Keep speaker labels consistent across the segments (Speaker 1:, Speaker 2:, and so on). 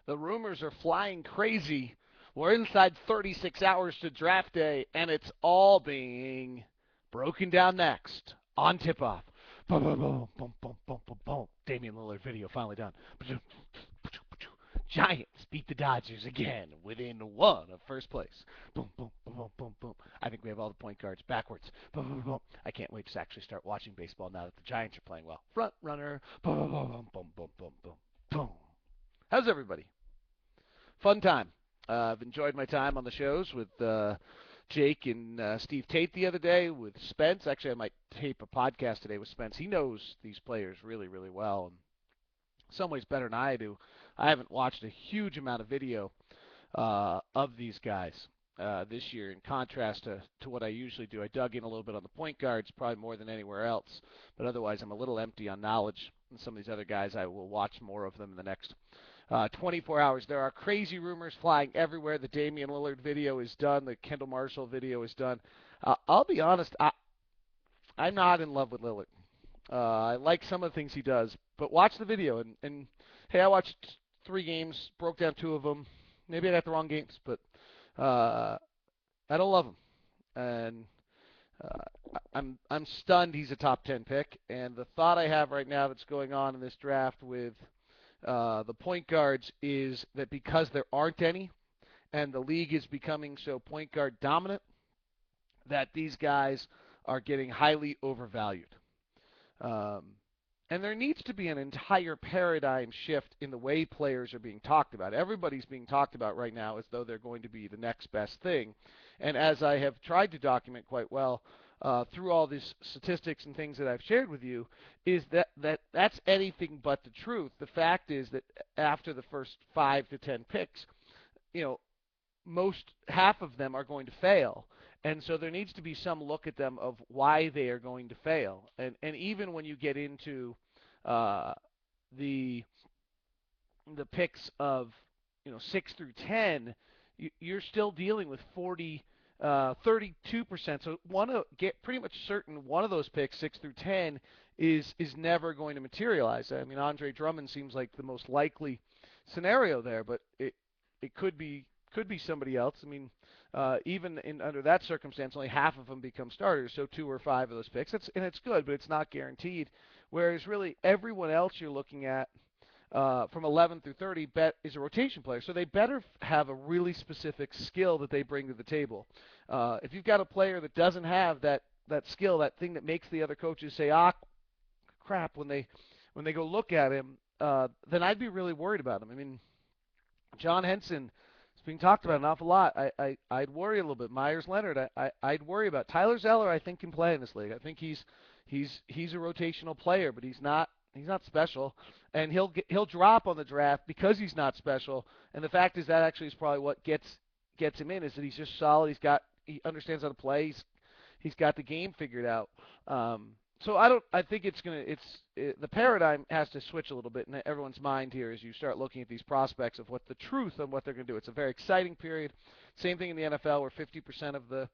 Speaker 1: The rumors are flying crazy. We're inside 36 hours to draft day, and it's all being broken down next on tip-off. Boom, boom, boom, boom, boom, boom, boom, boom. Damian Lillard video finally done. Giants beat the Dodgers again within one of first place. Boom, boom, boom, boom, boom, boom. I think we have all the point guards backwards. Boom, boom, boom. I can't wait to actually start watching baseball now that the Giants are playing well. Front runner. Boom, boom, boom, boom, boom, boom, boom, boom. How's everybody? Fun time. I've enjoyed my time on the shows with Jake and Steve Tate the other day, with Spence. Actually, I might tape a podcast today with Spence. He knows these players really, really well, and in some ways better than I do. I haven't watched a huge amount of video of these guys this year, in contrast to what I usually do. I dug in a little bit on the point guards, probably more than anywhere else, but otherwise I'm a little empty on knowledge. And some of these other guys, I will watch more of them in the next 24 hours. There are crazy rumors flying everywhere. The Damian Lillard video is done. The Kendall Marshall video is done. I'll be honest, I'm not in love with Lillard. I like some of the things he does, but watch the video and hey, I watched 3 games, broke down 2 of them. Maybe I got the wrong games, but uh, I don't love him, and I'm stunned he's a top 10 pick. And the thought I have right now that's going on in this draft with the point guards is that because there aren't any, and the league is becoming so point guard dominant, that these guys are getting highly overvalued. Um, and there needs to be an entire paradigm shift in the way players are being talked about. Everybody's being talked about right now as though they're going to be the next best thing. And as I have tried to document quite well through all these statistics and things that I've shared with you, is that's anything but the truth. The fact is that after the first 5 to 10 picks, you know, most half of them are going to fail. And so there needs to be some look at them of why they are going to fail. And even when you get into uh, the the picks of 6 through 10, you're still dealing with 32%. So one of get pretty much certain one of those picks, 6 through 10, is never going to materialize. I mean, Andre Drummond seems like the most likely scenario there, but it could be somebody else. I mean, even in under that circumstance, only half of them become starters, so 2 or 5 of those picks. It's good, but it's not guaranteed. Whereas really everyone else you're looking at from 11 through 30 is a rotation player, so they better have a really specific skill that they bring to the table. If you've got a player that doesn't have that skill, that thing that makes the other coaches say, ah, crap, when they go look at him, then I'd be really worried about him. I mean, John Henson is being talked about an awful lot. I'd worry a little bit. Myers Leonard, I'd worry about. Tyler Zeller, I think, can play in this league. I think he's a rotational player, but he's not special, and he'll drop on the draft because he's not special. And the fact is that actually is probably what gets him in, is that he's just solid. He understands how to play. He's got the game figured out. So I think the paradigm has to switch a little bit in everyone's mind here as you start looking at these prospects of what the truth of what they're going to do. It's a very exciting period. Same thing in the NFL where 50% of the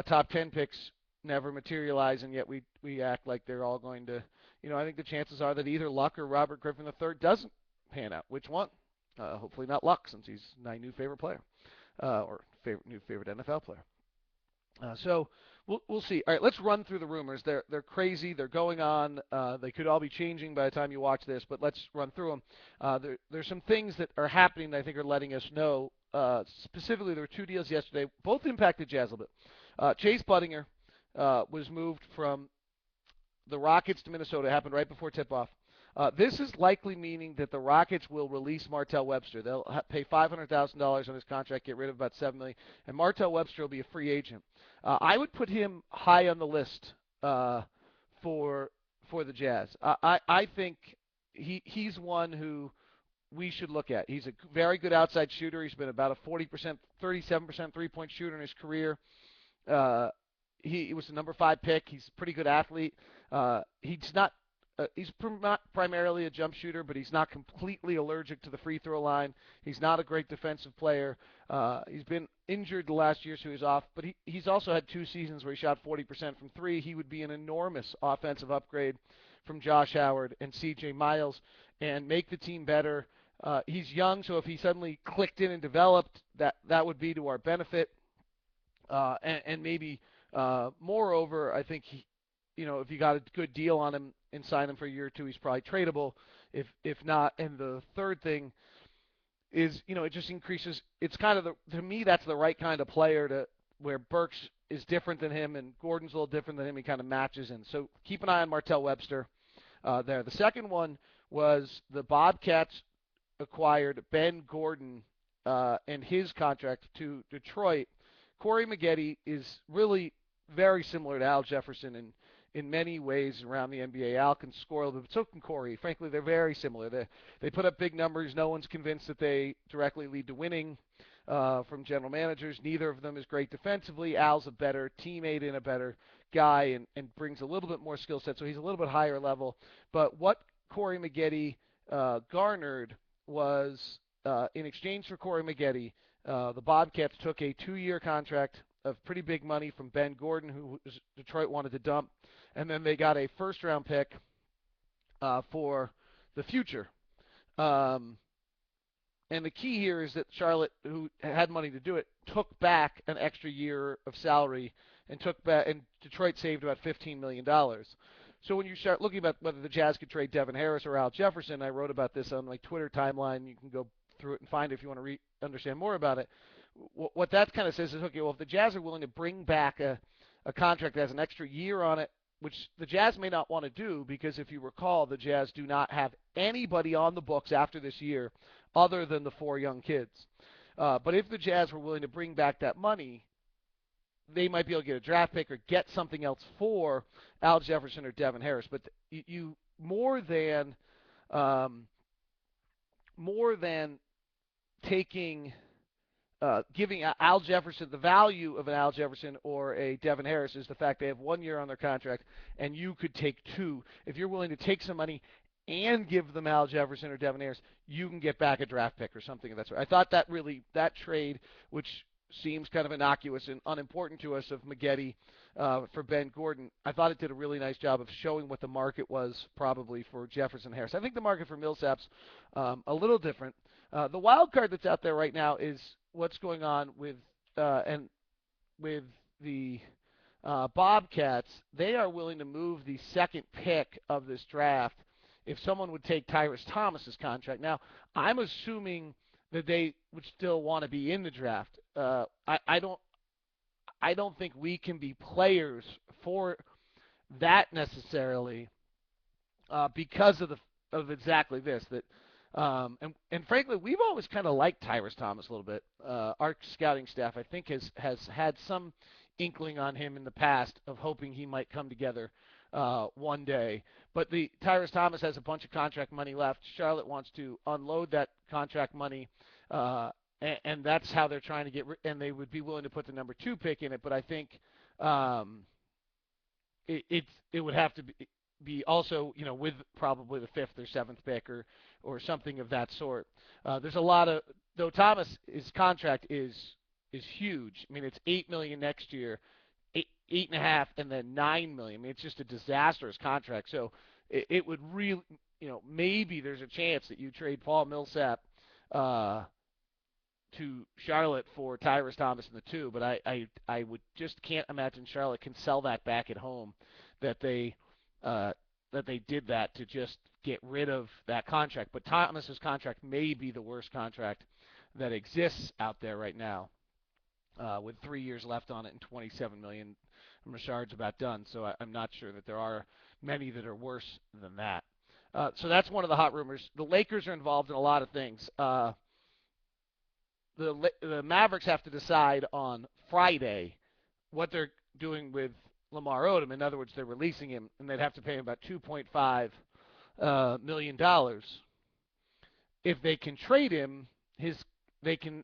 Speaker 1: top 10 picks never materialize, and yet we act like they're all going to. I think the chances are that either Luck or Robert Griffin III doesn't pan out. Which one? Hopefully not Luck, since he's my new favorite player, or new favorite NFL player. So we'll see. All right, let's run through the rumors. They're crazy. They're going on. They could all be changing by the time you watch this, but let's run through them. There's some things that are happening that I think are letting us know. Specifically, there were 2 deals yesterday. Both impacted Jazz a little bit. Chase Budinger was moved from the Rockets to Minnesota. It happened right before tip-off. This is likely meaning that the Rockets will release Martell Webster. They'll pay $500,000 on his contract, get rid of about $7 million, and Martell Webster will be a free agent. I would put him high on the list for the Jazz. I think he's one who we should look at. He's a very good outside shooter. He's been about a 40%, 37% three-point shooter in his career. He was the number 5 pick. He's a pretty good athlete. He's not. He's primarily a jump shooter, but he's not completely allergic to the free throw line. He's not a great defensive player. He's been injured the last year, so he's off. But he's also had 2 seasons where he shot 40% from 3. He would be an enormous offensive upgrade from Josh Howard and C.J. Miles and make the team better. He's young, so if he suddenly clicked in and developed, that would be to our benefit. And maybe moreover, I think if you got a good deal on him and sign him for a year or two, he's probably tradable. If not, and the third thing is, it just increases. It's kind of to me that's the right kind of player to where Burks is different than him and Gordon's a little different than him. He kind of matches in. So keep an eye on Martell Webster there. The second one was the Bobcats acquired Ben Gordon and his contract to Detroit. Corey Maggette is really very similar to Al Jefferson in many ways around the NBA. Al can score a little bit, but so can Corey. Frankly, they're very similar. They put up big numbers. No one's convinced that they directly lead to winning from general managers. Neither of them is great defensively. Al's a better teammate and a better guy and brings a little bit more skill set, so he's a little bit higher level. But what Corey Maggette garnered was in exchange for Corey Maggette, the Bobcats took a 2-year contract of pretty big money from Ben Gordon, who Detroit wanted to dump, and then they got a first-round pick for the future. Um, and the key here is that Charlotte, who had money to do it, took back an extra year of salary and Detroit saved about $15 million. So when you start looking about whether the Jazz could trade Devin Harris or Al Jefferson, I wrote about this on my Twitter timeline. You can go through it and find it if you want to understand more about it. What that kind of says is, okay, well, if the Jazz are willing to bring back a contract that has an extra year on it, which the Jazz may not want to do because if you recall, the Jazz do not have anybody on the books after this year other than the 4 young kids. But if the Jazz were willing to bring back that money, they might be able to get a draft pick or get something else for Al Jefferson or Devin Harris. But you um, more than taking giving Al Jefferson the value of an Al Jefferson or a Devin Harris is the fact they have 1 year on their contract, and you could take 2. If you're willing to take some money and give them Al Jefferson or Devin Harris, you can get back a draft pick or something of that sort. I thought that trade, which seems kind of innocuous and unimportant to us, of Maggette for Ben Gordon, I thought it did a really nice job of showing what the market was probably for Jefferson Harris. I think the market for Millsap's a little different. The wild card that's out there right now is what's going on with the Bobcats. They are willing to move the second pick of this draft if someone would take Tyrus Thomas's contract. Now, I'm assuming that they would still want to be in the draft. I don't think we can be players for that necessarily because of exactly this. And frankly, we've always kind of liked Tyrus Thomas a little bit. Our scouting staff, I think, has had some inkling on him in the past of hoping he might come together one day. But the Tyrus Thomas has a bunch of contract money left. Charlotte wants to unload that contract money, and that's how they're trying to and they would be willing to put the number 2 pick in it. But I think um, it would have to be also, with probably the 5th or 7th pick or something of that sort. There's a lot of, though Thomas's contract is huge. I mean, it's $8 million next year, 8.5, and then $9 million. I mean, it's just a disastrous contract. So it would really, maybe there's a chance that you trade Paul Millsap to Charlotte for Tyrus Thomas in the 2, but I would just can't imagine Charlotte can sell that back at home, that they did that to just get rid of that contract. But Thomas's contract may be the worst contract that exists out there right now, with 3 years left on it and $27 million. Richard's about done, so I'm not sure that there are many that are worse than that. So that's one of the hot rumors. The Lakers are involved in a lot of things. The Mavericks have to decide on Friday what they're doing with Lamar Odom. In other words, they're releasing him, and they'd have to pay him about $2.5 million. If they can trade him, they can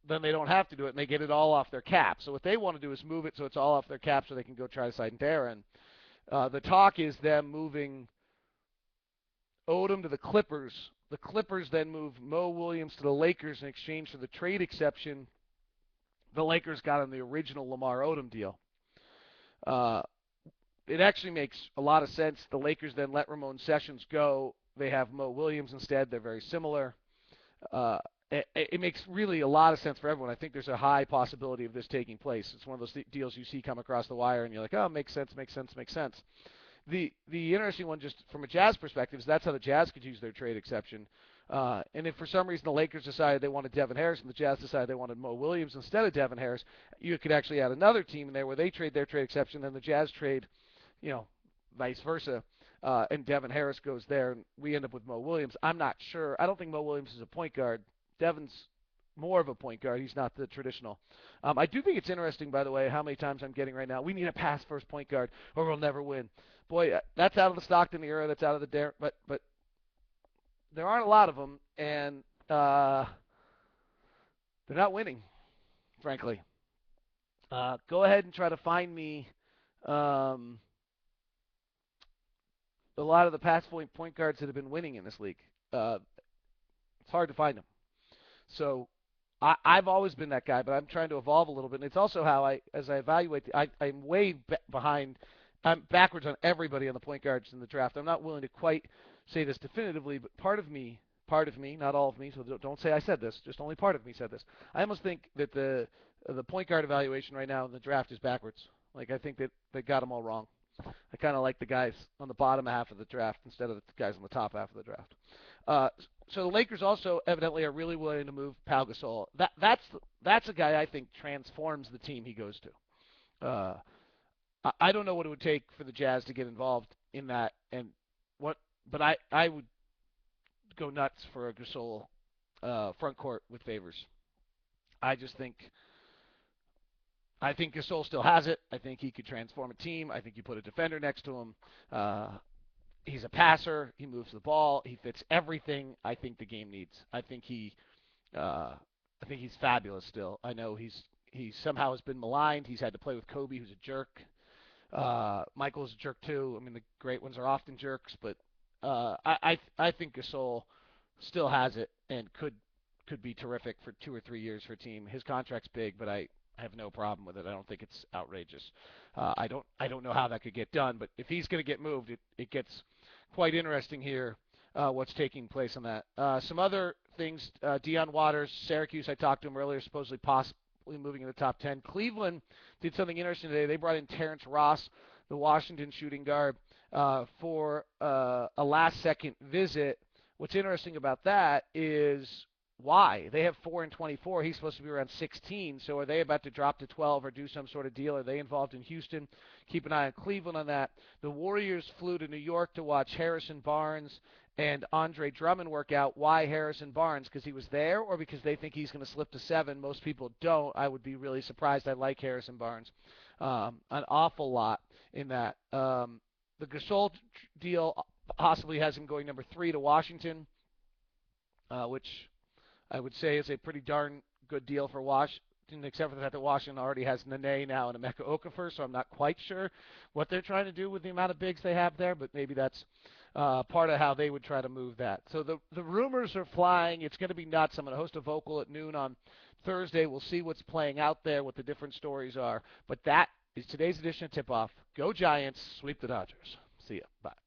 Speaker 1: then they don't have to do it, and they get it all off their cap. So what they want to do is move it so it's all off their cap, so they can go try to sign Darren. The talk is them moving Odom to the Clippers. The Clippers then move Mo Williams to the Lakers in exchange for the trade exception the Lakers got on the original Lamar Odom deal. It actually makes a lot of sense. The Lakers then let Ramon Sessions go they have Mo Williams instead. They're very similar. It makes really a lot of sense for everyone. I think there's a high possibility of this taking place. It's one of those deals you see come across the wire, and you're like, oh, makes sense, makes sense, makes sense. The interesting one, just from a Jazz perspective, is that's how the Jazz could use their trade exception. And if for some reason the Lakers decided they wanted Devin Harris and the Jazz decided they wanted Mo Williams instead of Devin Harris, you could actually add another team in there where they trade their trade exception, then the Jazz trade, you know, vice versa. And Devin Harris goes there, and we end up with Mo Williams. I'm not sure. I don't think Mo Williams is a point guard. Devin's more of a point guard. He's not the traditional. I do think it's interesting, by the way, how many times I'm getting right now. We need a pass first point guard, or we'll never win. Boy, that's out of the Stockton era. That's out of the but there aren't a lot of them, and they're not winning, frankly. Go ahead and try to find me um, a lot of the pass point guards that have been winning in this league. Uh, it's hard to find them. So I've always been that guy, but I'm trying to evolve a little bit. And it's also how as I evaluate, I'm way behind. I'm backwards on everybody on the point guards in the draft. I'm not willing to quite say this definitively, but part of me, not all of me, so don't say I said this. Just only part of me said this. I almost think that the point guard evaluation right now in the draft is backwards. Like I think that they got them all wrong. I kind of like the guys on the bottom half of the draft instead of the guys on the top half of the draft. Uh, so the Lakers also evidently are really willing to move Pau Gasol. That's a guy I think transforms the team he goes to. I don't know what it would take for the Jazz to get involved in that, and what, but I would go nuts for a Gasol front court with Favors. I just think I think Gasol still has it. I think he could transform a team. I think you put a defender next to him. He's a passer. He moves the ball. He fits everything I think the game needs. I think he's fabulous still. I know he somehow has been maligned. He's had to play with Kobe, who's a jerk. Michael's a jerk too. I mean, the great ones are often jerks, but I think Gasol still has it and could be terrific for 2 or 3 years for a team. His contract's big, but I have no problem with it. I don't think it's outrageous. I don't know how that could get done, but if he's going to get moved, it gets quite interesting here. What's taking place on that? Some other things. Deion Waters, Syracuse. I talked to him earlier. Supposedly possibly moving in the top 10. Cleveland did something interesting today. They brought in Terrence Ross, the Washington shooting guard, for a last-second visit. What's interesting about that is why? They have 4 and 24. He's supposed to be around 16. So are they about to drop to 12 or do some sort of deal? Are they involved in Houston? Keep an eye on Cleveland on that. The Warriors flew to New York to watch Harrison Barnes and Andre Drummond work out. Why Harrison Barnes? Because he was there or because they think he's going to slip to 7? Most people don't. I would be really surprised. I like Harrison Barnes an awful lot in that. The Gasol deal possibly has him going number 3 to Washington, which I would say is a pretty darn good deal for Washington, except for the fact that Washington already has Nene now and Emeka Okafor, so I'm not quite sure what they're trying to do with the amount of bigs they have there, but maybe that's part of how they would try to move that. So the rumors are flying. It's going to be nuts. I'm going to host a vocal at noon on Thursday. We'll see what's playing out there, what the different stories are. But that is today's edition of Tip Off. Go Giants, sweep the Dodgers. See ya. Bye.